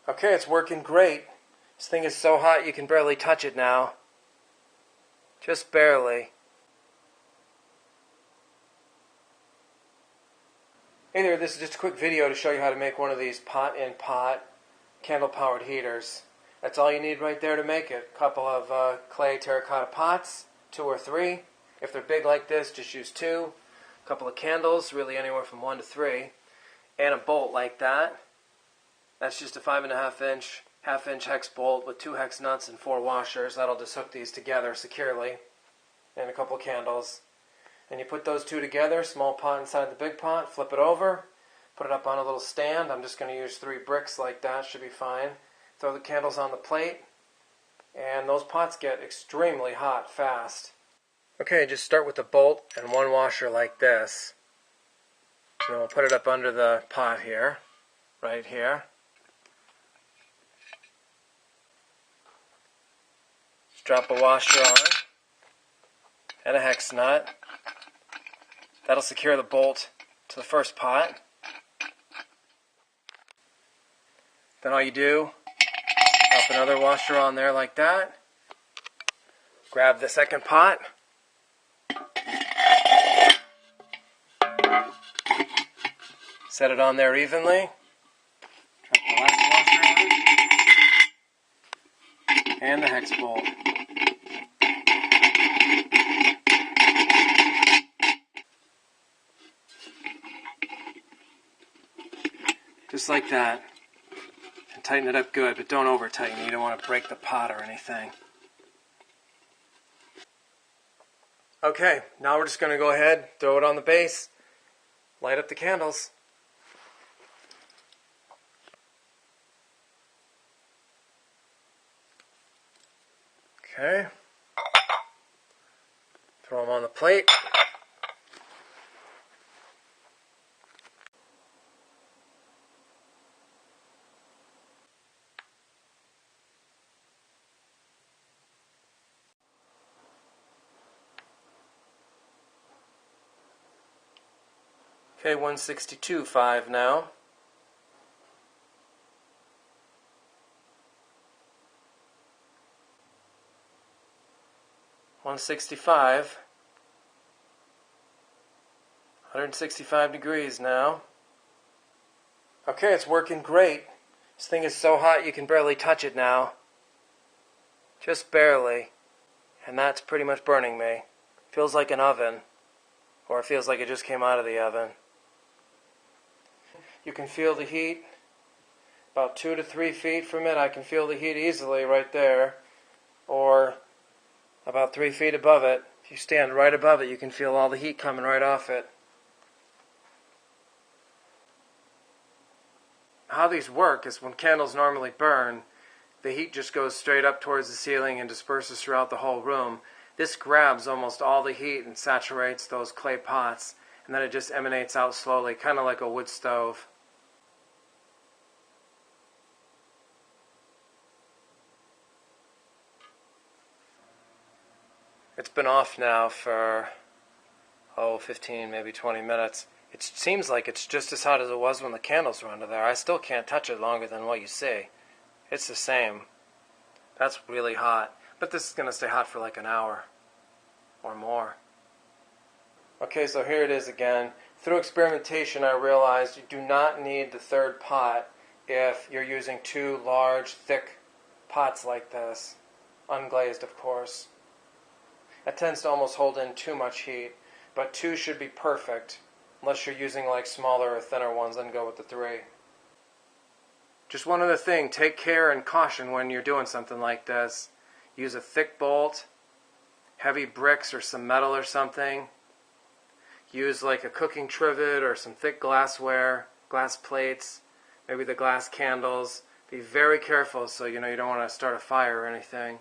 Okay, it's working great. This thing is so hot you can barely touch it now. Just barely. Hey there, this is just a quick video to show you how to make one of these pot-in-pot candle-powered heaters. That's all you need right there to make it. A couple of clay terracotta pots, 2 or 3. If they're big like this, just use 2. A couple of candles, really anywhere from 1 to 3. And a bolt like that. That's just a 5.5 inch, half-inch hex bolt with 2 hex nuts and 4 washers. That'll just hook these together securely. And a couple of candles. And you put those 2 together, small pot inside the big pot, flip it over, put it up on a little stand. I'm just going to use 3 bricks like that, should be fine. Throw the candles on the plate, and those pots get extremely hot fast. Okay, just start with a bolt and 1 washer like this. And we'll put it up under the pot here, right here. Just drop a washer on, and a hex nut. That'll secure the bolt to the first pot. Then all you do, drop another washer on there like that. Grab the second pot. Set it on there evenly. Drop the last washer on. And the hex bolt. Just like that. And tighten it up good, but don't over tighten. You don't want to break the pot or anything. Okay, now we're just going to go ahead, throw it on the base, light up the candles. Okay. Throw them on the plate. Okay, 162.5 now. $165. 165 degrees now. Okay, it's working great. This thing is so hot you can barely touch it now. Just barely. And that's pretty much burning me. Feels like an oven. Or it feels like it just came out of the oven. You can feel the heat. About 2 to 3 feet from it, I can feel the heat easily right there. Or about 3 feet above it. If you stand right above it, you can feel all the heat coming right off it. How these work is when candles normally burn, the heat just goes straight up towards the ceiling and disperses throughout the whole room. This grabs almost all the heat and saturates those clay pots, and then it just emanates out slowly, kind of like a wood stove. It's been off now for, 15, maybe 20 minutes. It seems like it's just as hot as it was when the candles were under there. I still can't touch it longer than what you see. It's the same. That's really hot. But this is going to stay hot for like an hour or more. Okay, so here it is again. Through experimentation, I realized you do not need the third pot if you're using 2 large, thick pots like this. Unglazed, of course. That tends to almost hold in too much heat, but 2 should be perfect. Unless you're using like smaller or thinner ones, then go with the 3. Just one other thing, take care and caution when you're doing something like this. Use a thick bolt, heavy bricks or some metal or something. Use like a cooking trivet or some thick glassware, glass plates, maybe the glass candles. Be very careful so you know you don't want to start a fire or anything.